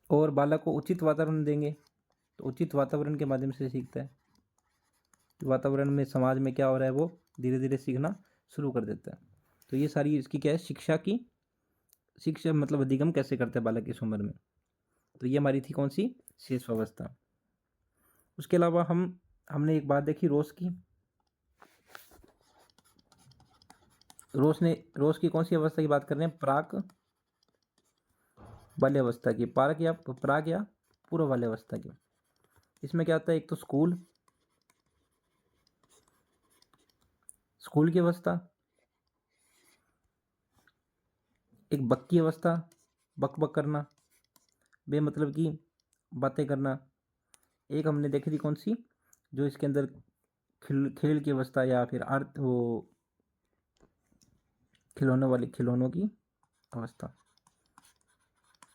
और बालक को उचित वातावरण देंगे तो उचित वातावरण के माध्यम से सीखता है, वातावरण में समाज में क्या हो रहा है वो धीरे धीरे सीखना शुरू कर देता है। तो ये सारी इसकी क्या है? शिक्षा की, शिक्षा मतलब अधिगम कैसे करता है बालक इस उम्र में। तो ये हमारी थी कौन सी? शेष अवस्था। उसके अलावा हमने एक बात देखी रोज की, रोज की कौन सी अवस्था की बात कर रहे हैं? प्राक बाल्यावस्था की, प्राक या पूर्व बाल्यावस्था की। इसमें क्या होता है? एक तो स्कूल की अवस्था, एक बक की अवस्था, बक बक करना, बेमतलब की बातें करना। एक हमने देखी थी कौन सी, जो इसके अंदर खेल की अवस्था, या फिर अर्थ वो खिलौनों की अवस्था,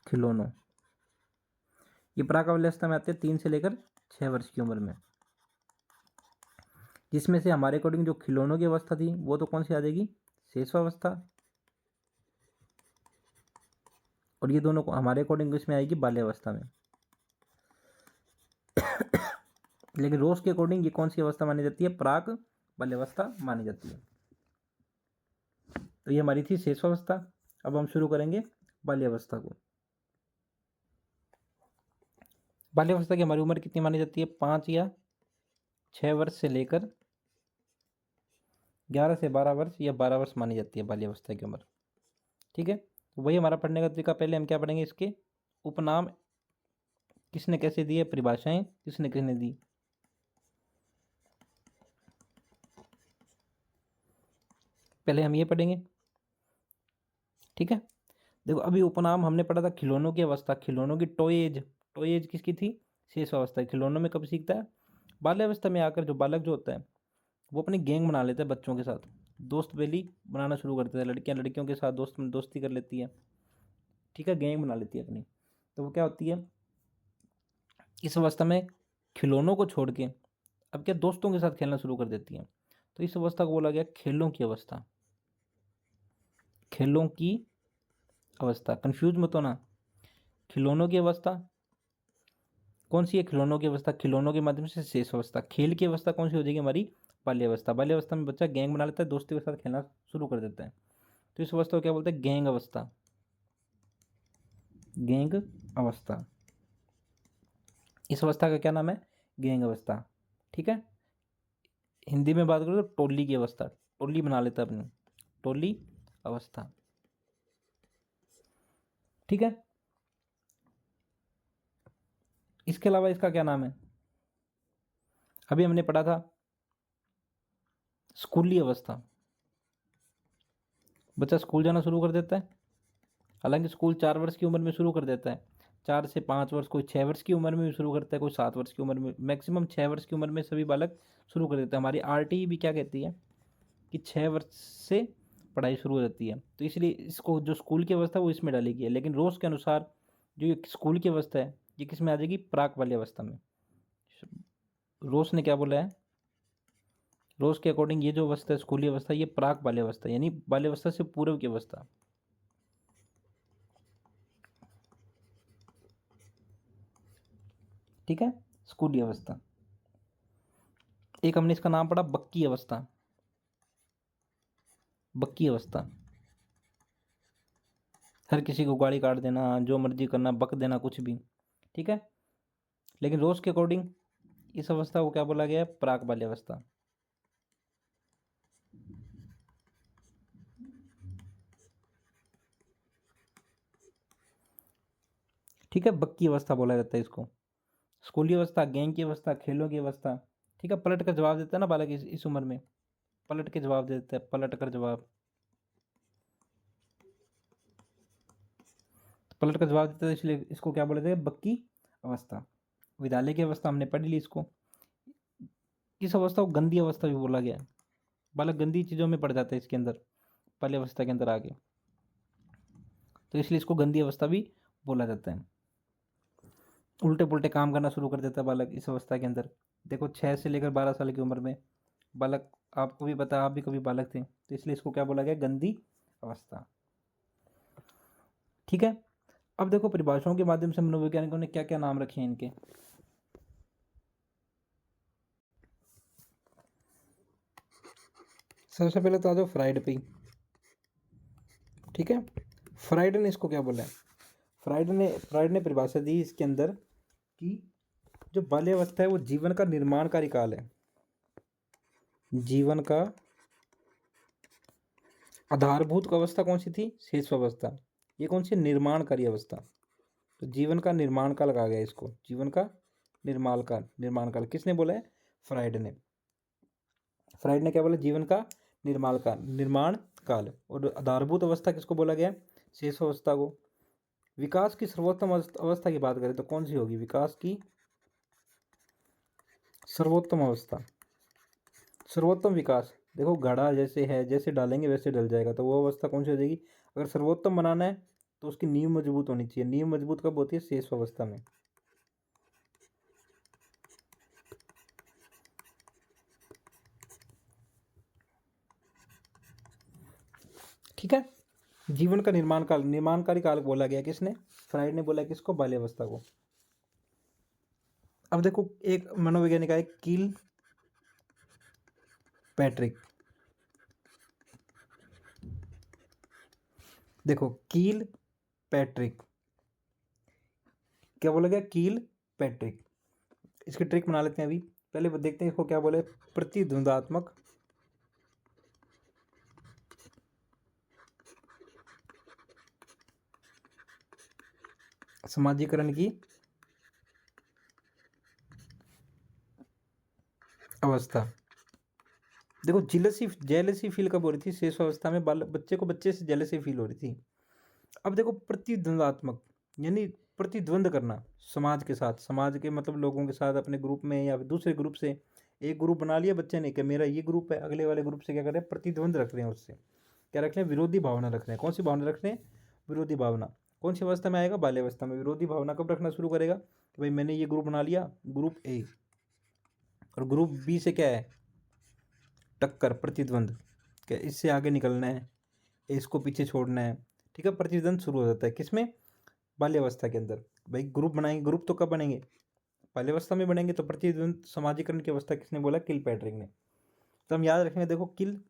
खिलौनों। ये प्राक अवस्था में आते हैं 3 से लेकर 6 वर्ष की उम्र में, जिसमें से हमारे अकॉर्डिंग जो खिलौनों की अवस्था थी वो तो कौन सी आ जाएगी? शेषावस्था। और ये दोनों हमारे अकॉर्डिंग इसमें आएगी बाल्यावस्था में। लेकिन रोज के अकॉर्डिंग ये कौन सी अवस्था मानी जाती है? प्राक बाल्यावस्था मानी जाती है। तो ये हमारी थी शेषावस्था। अब हम शुरू करेंगे बाल्यावस्था को। बाल्यावस्था की हमारी उम्र कितनी मानी जाती है? 5 या 6 वर्ष से लेकर 11 से 12 वर्ष या 12 वर्ष मानी जाती है बाल्यावस्था की उम्र। ठीक है, तो वही हमारा पढ़ने का तरीका। पहले हम क्या पढ़ेंगे? इसके उपनाम किसने कैसे दी है परिभाषाएं, किसने किसने दी? पहले हम ये पढ़ेंगे, ठीक है। देखो अभी उपनाम हमने पढ़ा था खिलौनों की अवस्था, खिलौनों की टॉय एज, टॉय एज किसकी थी? शेष अवस्था। खिलौनों में कब सीखता है? बाल्यावस्था में आकर जो बालक जो होता है वो अपनी गैंग बना लेता है बच्चों के साथ, दोस्त बेली बनाना शुरू कर देता है, लड़कियां लड़कियों के साथ दोस्ती कर लेती है, ठीक है, गैंग बना लेती है अपनी। तो वो क्या होती है इस अवस्था में, खिलौनों को छोड़ के अब क्या दोस्तों के साथ खेलना शुरू कर देती है। तो इस अवस्था को बोला गया खेलों की अवस्था, खेलों की अवस्था, कंफ्यूज मत होना। खिलौनों की अवस्था कौन सी है? खिलौनों की अवस्था, खिलौनों के माध्यम से शेष अवस्था। खेल की अवस्था कौन सी हो जाएगी हमारी? बाल्यावस्था। बाल्यावस्था में बच्चा गैंग बना लेता है, दोस्तों के साथ खेलना शुरू कर देता है। तो इस अवस्था को क्या बोलते हैं? गैंग अवस्था, गैंग अवस्था। इस अवस्था का क्या नाम है? गैंग अवस्था, ठीक है। हिंदी में बात करो तो टोली की अवस्था, टोली बना लेता है अपनी, टोली अवस्था, ठीक है। इसके अलावा इसका क्या नाम है? अभी हमने पढ़ा था स्कूली अवस्था, बच्चा स्कूल जाना शुरू कर देता है, हालांकि स्कूल 4 वर्ष की उम्र में शुरू कर देता है, 4 से 5 वर्ष, कोई 6 वर्ष की उम्र में भी शुरू करता है, कोई 7 वर्ष की उम्र में, मैक्सिमम 6 वर्ष की उम्र में सभी बालक शुरू कर देते हैं। हमारी आरटीई भी क्या कहती है कि 6 वर्ष से पढ़ाई शुरू हो जाती है। तो इसलिए इसको जो स्कूल की अवस्था है वो इसमें डाली गई है, लेकिन रोज के अनुसार जो ये स्कूल की अवस्था है ये किस में आ जाएगी? प्राक वाली अवस्था में। रोज ने क्या बोला है? रोज के अकॉर्डिंग ये जो अवस्था है स्कूली अवस्था, ये प्राक बाल्यावस्था यानी बाल्यावस्था से पूर्व की अवस्था, ठीक है, स्कूली अवस्था। एक हमने इसका नाम पढ़ा बक्की अवस्था, बक्की अवस्था, हर किसी को गाड़ी काट देना, जो मर्जी करना, बक देना, कुछ भी, ठीक है। लेकिन रोज के अकॉर्डिंग इस अवस्था को क्या बोला गया है? प्राक बाल्यावस्था, ठीक है, बक्की अवस्था बोला जाता है इसको। स्कूली अवस्था, गैंग की अवस्था, खेलों की अवस्था, ठीक है। पलट कर जवाब देता है ना बालक इस उम्र में, पलट के जवाब देता है, पलट कर जवाब, पलट कर जवाब देता है, इसलिए इसको क्या बोलते हैं? बक्की अवस्था। विद्यालय की अवस्था हमने पढ़ ली इसको। इस अवस्था को गंदी अवस्था भी बोला गया है, बालक गंदी चीज़ों में पड़ जाता है इसके अंदर, पहले अवस्था के अंदर आगे, तो इसलिए इसको गंदी अवस्था भी बोला जाता है। उल्टे पुल्टे काम करना शुरू कर देता है बालक इस अवस्था के अंदर। देखो 6 से लेकर 12 साल की उम्र में बालक, आपको भी पता, आप भी कभी बालक थे, तो इसलिए इसको क्या बोला गया? गंदी अवस्था, ठीक है। अब देखो परिभाषाओं के माध्यम से मनोवैज्ञानिकों ने क्या क्या नाम रखे हैं इनके। सबसे पहले तो आ जाओ फ्राइड पे, ठीक है। फ्राइड ने इसको क्या बोला है? फ्राइड ने परिभाषा दी इसके अंदर कि जो बाल्यावस्था है वो जीवन का निर्माणकारी काल है, जीवन का आधारभूत अवस्था कौन सी थी? शेष अवस्था। ये कौन सी? निर्माणकारी अवस्था। तो जीवन का निर्माण काल कहा गया इसको, जीवन का निर्माण काल किसने बोला है? फ्राइड ने। फ्राइड ने क्या बोला? जीवन का निर्माण काल। और आधारभूत अवस्था किसको बोला गया? शेष अवस्था को। विकास की सर्वोत्तम अवस्था की बात करें तो कौन सी होगी? विकास की सर्वोत्तम अवस्था, सर्वोत्तम विकास। देखो घड़ा जैसे है, जैसे डालेंगे वैसे डल जाएगा, तो वो अवस्था कौन सी हो जाएगी? अगर सर्वोत्तम बनाना है तो उसकी नींव मजबूत होनी चाहिए। नींव मजबूत कब होती है? शेष अवस्था में, ठीक है। जीवन का निर्माणकारी काल बोला गया किसने? फ्राइड ने बोला किसको? बाल्यावस्था को। अब देखो एक मनोवैज्ञानिक है कील पैट्रिक, देखो कील पैट्रिक, क्या बोला गया? कील पैट्रिक। इसकी ट्रिक बना लेते हैं अभी, पहले देखते हैं इसको क्या बोले। प्रतिद्वंदात्मक समाजीकरण की अवस्था। देखो जेलसी जेलसी फील कब हो रही थी? शेष अवस्था में बच्चे को बच्चे से जेलसी फील हो रही थी। अब देखो प्रतिद्वंदात्मक यानी प्रतिद्वंद करना समाज के साथ, समाज के मतलब लोगों के साथ, अपने ग्रुप में या दूसरे ग्रुप से। एक ग्रुप बना लिया बच्चे ने कि मेरा ये ग्रुप है, अगले वाले ग्रुप से क्या कर रहे हैं? प्रतिद्वंद रख रहे हैं उससे। क्या रख रहे हैं? विरोधी भावना रख रहे हैं। कौन सी भावना रख रहे हैं? विरोधी भावना। कौन सी अवस्था में आएगा? बाल्यावस्था में। विरोधी भावना कब रखना शुरू करेगा? कि भाई मैंने ये ग्रुप बना लिया, ग्रुप ए, और ग्रुप बी से क्या है? टक्कर, प्रतिद्वंद, क्या इससे आगे निकलना है, इसको पीछे छोड़ना है। ठीक है, प्रतिद्वंद शुरू हो जाता है किसमें? बाल्यावस्था के अंदर। भाई ग्रुप बनाएंगे, ग्रुप तो कब बनेंगे? बाल्यावस्था में बनेंगे। तो प्रतिद्वंद समाजीकरण की अवस्था किसने बोला? किलपैट्रिक ने। तो हम याद रखेंगे, देखो किल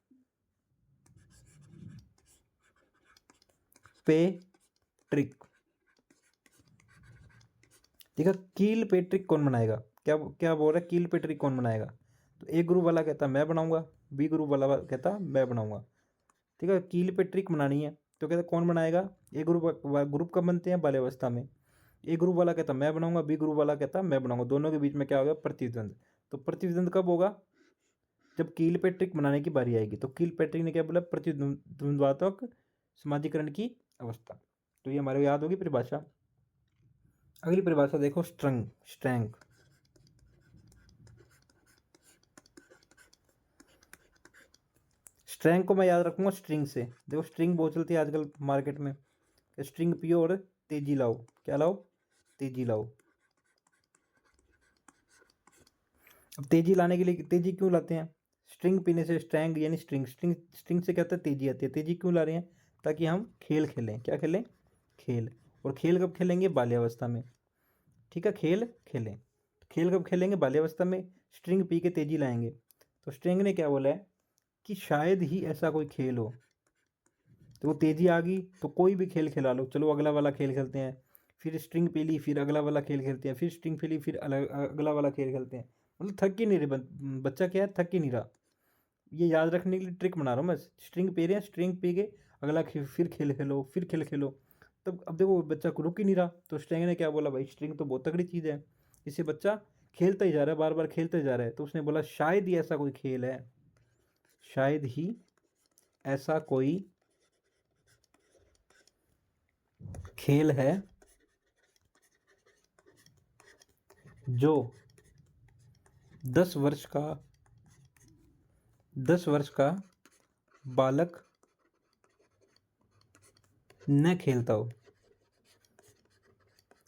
पे ट्रिक। ठीक है, कील पे ट्रिक कौन बनाएगा? क्या क्या बोल रहा है? कील पे ट्रिक कौन बनाएगा? तो ए ग्रुप वाला कहता मैं बनाऊंगा, बी ग्रुप वाला कहता मैं बनाऊंगा। ठीक है, कील पे ट्रिक बनानी है तो कहता कौन बनाएगा? ए ग्रुप। ग्रुप कब बनते हैं? बाल्यावस्था में। ए ग्रुप वाला कहता मैं बनाऊंगा, बी ग्रुप वाला कहता मैं बनाऊंगा। दोनों के बीच में क्या होगा? प्रतिद्वंद। तो प्रतिद्वंद कब होगा? जब कील पे ट्रिक बनाने की बारी आएगी। तो कील पैट्रिक ने क्या बोला? प्रतिद्वंद्वात्मक समाजीकरण की अवस्था। तो ये हमारे याद होगी परिभाषा। अगली परिभाषा देखो, स्ट्रंग, स्ट्रैंग। स्ट्रैंग को मैं याद रखूंगा स्ट्रिंग से। देखो स्ट्रिंग बहुत चलती है आजकल मार्केट में। स्ट्रिंग पियो और तेजी लाओ। क्या लाओ? तेजी लाओ। अब तेजी लाने के लिए तेजी क्यों लाते हैं? स्ट्रिंग पीने से स्ट्रैंग यानी स्ट्रिंग, स्ट्रिंग स्ट्रिंग से क्या होता है? तेजी आती है। तेजी क्यों ला रहे हैं? ताकि हम खेल खेलें। क्या खेलें? खेल। और खेल कब खेलेंगे? बाल्यावस्था में। ठीक है, खेल खेलें। खेल कब खेलेंगे? बाल्यावस्था में। स्ट्रिंग पी के तेजी लाएंगे। तो स्ट्रिंग ने क्या बोला है? कि शायद ही ऐसा कोई खेल हो। तो वो तेजी आ गई तो कोई भी खेल खिला लो, चलो अगला वाला खेल खेलते हैं। फिर स्ट्रिंग पी ली, फिर अगला वाला खेल खेलते हैं, फिर स्ट्रिंग पी ली, फिर अगला वाला खेल खेलते हैं। मतलब थक ही नहीं रहे बच्चा, क्या है? थक ही नहीं रहा। ये याद रखने के लिए ट्रिक बना रहा हूँ मैं। स्ट्रिंग पी रहे हैं, स्ट्रिंग पी के अगला फिर खेल खेलो, फिर खेल खेलो। तब अब देखो बच्चा को रुक ही नहीं रहा। तो स्ट्रिंग ने क्या बोला? भाई स्ट्रिंग तो बहुत तगड़ी चीज़ है, इससे बच्चा खेलता ही जा रहा है, बार बार खेलते जा रहा है। तो उसने बोला शायद ही ऐसा कोई खेल है, शायद ही ऐसा कोई खेल है जो 10 वर्ष का 10 वर्ष का बालक न खेलता हो।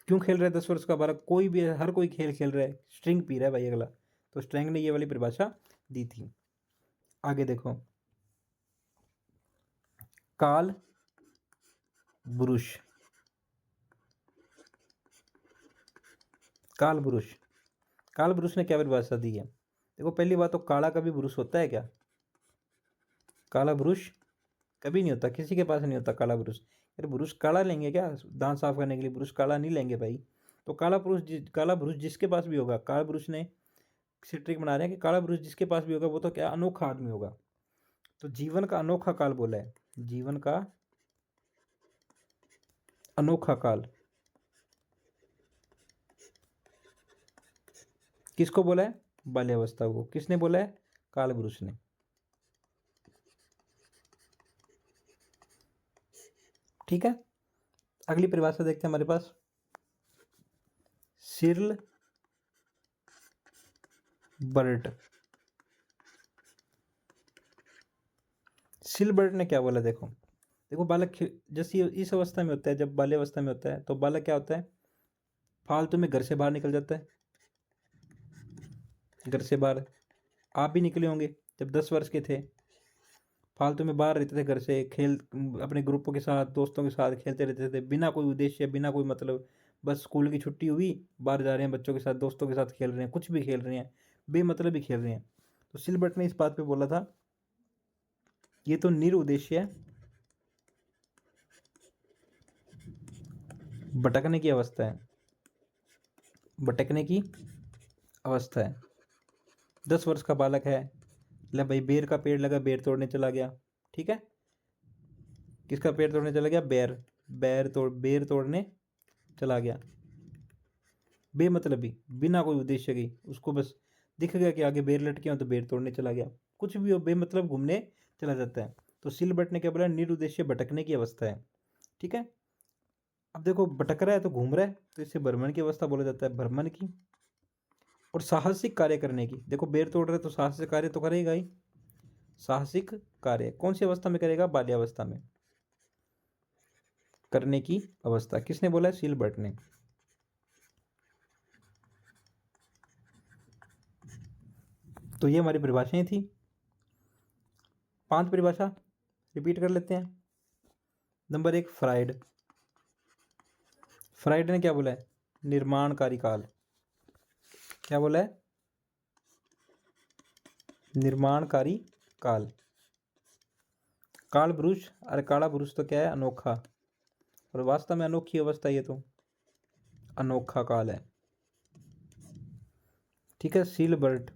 क्यों खेल रहा है 10 वर्ष का बालक? कोई भी, हर कोई खेल खेल रहा है, स्ट्रिंग पी रहा है भाई अगला। तो स्ट्रिंग ने ये वाली परिभाषा दी थी। आगे देखो, काल ब्रुश। काल ब्रुश, काल ब्रुश ने क्या परिभाषा दी है? देखो पहली बात तो काला कभी ब्रुश होता है क्या? काला ब्रुश कभी नहीं होता, किसी के पास नहीं होता काला ब्रुश। अरे ब्रुश काला लेंगे क्या दांत साफ करने के लिए? ब्रुश काला नहीं लेंगे भाई। तो काला ब्रुश जिसके पास भी होगा, काला ब्रुश ने ट्रिक बना रहे हैं कि काला ब्रुश जिसके पास भी होगा वो तो क्या अनोखा आदमी होगा। तो जीवन का अनोखा काल बोला है, जीवन का अनोखा काल। किसको बोला है? बाल्यावस्था को। किसने बोला है? काल ब्रुश ने। ठीक है, अगली परिभाषा देखते हैं हमारे पास, सिर्ल बर्ट। सिलबर्ट ने क्या बोला? देखो देखो बालक जैसे इस अवस्था में होता है, जब बाल्यावस्था में होता है तो बालक क्या होता है? फालतू में घर से बाहर निकल जाता है। घर से बाहर आप भी निकले होंगे जब 10 वर्ष के थे। फालतू में बाहर रहते थे घर से, खेल अपने ग्रुपों के साथ, दोस्तों के साथ खेलते रहते थे, बिना कोई उद्देश्य, बिना कोई मतलब। बस स्कूल की छुट्टी हुई, बाहर जा रहे हैं बच्चों के साथ, दोस्तों के साथ खेल रहे हैं, कुछ भी खेल रहे हैं, बेमतलब ही खेल रहे हैं। तो सिलबर्ट ने इस बात पे बोला था, ये तो निरुद्देश्य है, भटकने की अवस्था है, भटकने की अवस्था है। 10 वर्ष का बालक है, ले भाई बेर का पेड़ लगा, बेर तोड़ने चला गया। ठीक है, किसका पेड़ तोड़ने चला गया? बेर तोड़ने चला गया, बेमतलबी, बिना कोई उद्देश्य की। उसको बस दिख गया कि आगे बेर लटके हो तो बेर तोड़ने चला गया, कुछ भी हो बेमतलब घूमने चला जाता है। तो सिल बटने क्या बोला, निरुद्देश्य भटकने की अवस्था है। ठीक है, अब देखो भटक रहा है तो घूम रहा है, तो इसे भ्रमण की अवस्था बोला जाता है, भ्रमण की। और साहसिक कार्य करने की, देखो बेर तोड़ रहा है तो साहसिक कार्य तो करेगा ही। साहसिक कार्य कौन सी अवस्था में करेगा, बाल्यावस्था में करने की अवस्था। किसने बोला है, सिलबर्ट ने। तो ये हमारी परिभाषाएं थी, 5 परिभाषा रिपीट कर लेते हैं। Number 1 fried. फ्राइड ने क्या बोला है, निर्माणकारी काल। क्या बोला है, निर्माणकारी काल। काल पुरुष, अरे काला पुरुष तो क्या है, अनोखा, और वास्तव में अनोखी अवस्था ये तो अनोखा काल है। ठीक है, सिलबर्ट।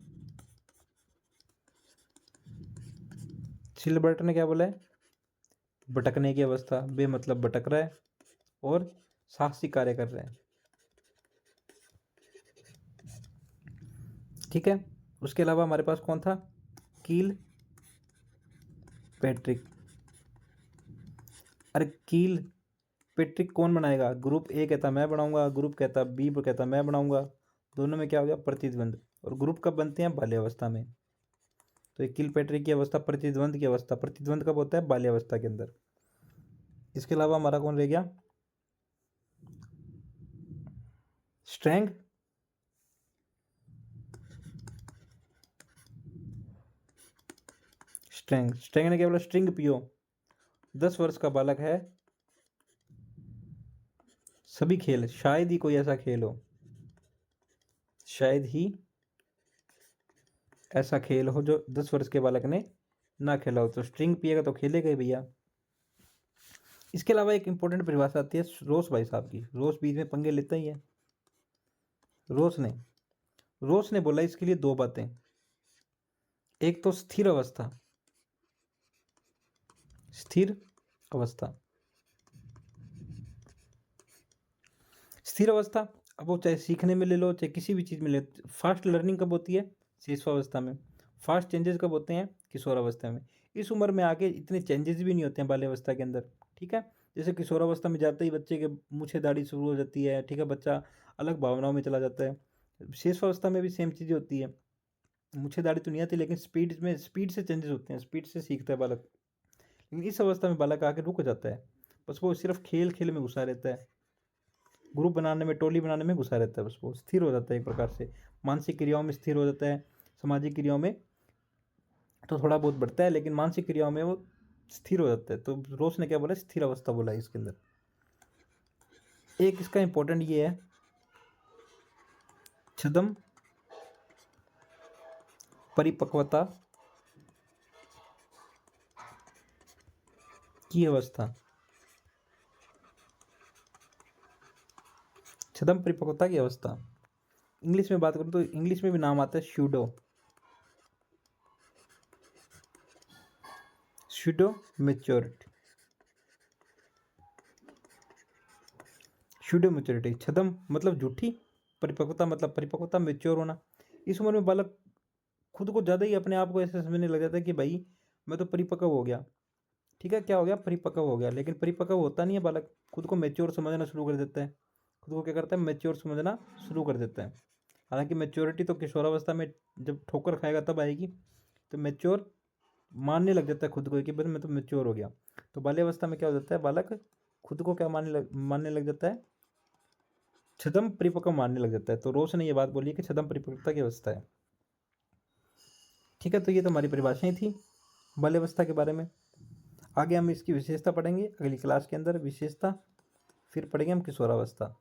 सिलबर्ट ने क्या बोला है, भटकने की अवस्था, बेमतलब भटक रहा है और साहसिक कार्य कर रहे हैं। ठीक है, उसके अलावा हमारे पास कौन था, कील पैट्रिक। अरे कील पैट्रिक कौन बनाएगा, ग्रुप ए कहता मैं बनाऊंगा, ग्रुप कहता बी कहता मैं बनाऊंगा, दोनों में क्या हो गया, प्रतिद्वंद। और ग्रुप कब बनते हैं, बाल्यावस्था में। तो एक किल पैट्रिक की अवस्था प्रतिद्वंद की अवस्था, प्रतिद्वंद कब होता है, बाल्यावस्था के अंदर। इसके अलावा हमारा कौन रह गया, स्ट्रैंग। स्ट्रैंग, स्ट्रैंग ने क्या बोला, स्ट्रिंग पियो, 10 वर्ष का बालक है, सभी खेल, शायद ही कोई ऐसा खेल हो, शायद ही ऐसा खेल हो जो 10 वर्ष के बालक ने ना खेला हो। तो स्ट्रिंग पिएगा तो खेलेगा ही भैया। इसके अलावा एक इंपॉर्टेंट परिभाषा आती है रोस भाई साहब की, रोस बीच में पंगे लेता ही है। रोस ने बोला इसके लिए 2 बातें, एक तो स्थिर अवस्था, स्थिर अवस्था, स्थिर अवस्था। अब वो चाहे सीखने में ले लो, चाहे किसी भी चीज़ में ले, फास्ट लर्निंग कब होती है, शिशुअवस्था में। फास्ट चेंजेस कब होते हैं, किशोरावस्था में। इस उम्र में आके इतने चेंजेस भी नहीं होते हैं बाल्यावस्था के अंदर। ठीक है, जैसे किशोरावस्था में जाते ही बच्चे के मूछे दाढ़ी शुरू हो जाती है। ठीक है, बच्चा अलग भावनाओं में चला जाता है। शिशुअवस्था में भी सेम चीज़ें होती है, मूछे दाढ़ी तो नहीं आती, लेकिन स्पीड से चेंजेस होते हैं, स्पीड से सीखता है बालक। लेकिन इस अवस्था में बालक आके रुक जाता है, बस वो सिर्फ खेल खेल में घुसा रहता है, ग्रुप बनाने में, टोली बनाने में घुसा रहता है, बस वो स्थिर हो जाता है एक प्रकार से, मानसिक क्रियाओं में स्थिर हो जाता है। सामाजिक क्रियाओं में तो थोड़ा बहुत बढ़ता है, लेकिन मानसिक क्रियाओं में वो स्थिर हो जाता है। तो रोस ने क्या बोला, स्थिर अवस्था बोला है इसके अंदर। एक इसका इंपॉर्टेंट ये है, छद्म परिपक्वता की अवस्था। छद्म परिपक्वता की अवस्था, इंग्लिश में बात करूं तो इंग्लिश में भी नाम आता है pseudo, pseudo maturity, pseudo maturity. छद्म मतलब झूठी, परिपक्वता मतलब परिपक्वता, मैच्योर होना। इस उम्र में बालक खुद को ज़्यादा ही अपने आप को ऐसे समझने लग जाता है कि भाई मैं तो परिपक्व हो गया। ठीक है, क्या हो गया, परिपक्व हो गया। लेकिन परिपक्व होता नहीं है बालक, खुद को मैच्योर समझना शुरू कर देता है, खुद को क्या करता है, मैच्योर समझना शुरू कर देता है। हालांकि मैच्योरिटी तो किशोरावस्था में जब ठोकर खाएगा तब आएगी, तो मैच्योर मानने लग जाता है खुद को कि बस मैं तो मैच्योर हो गया। तो बाल्यावस्था में क्या हो जाता है, बालक खुद को क्या मानने लग जाता है, छद्म परिपक्व मानने लग जाता है। तो रोस ने ये बात बोली कि छद्म परिपक्वता की अवस्था है। ठीक है, तो ये तो हमारी परिभाषाएं थी बाल्यावस्था के बारे में। आगे हम इसकी विशेषता पढ़ेंगे अगली क्लास के अंदर, विशेषता, फिर पढ़ेंगे हम किशोरावस्था।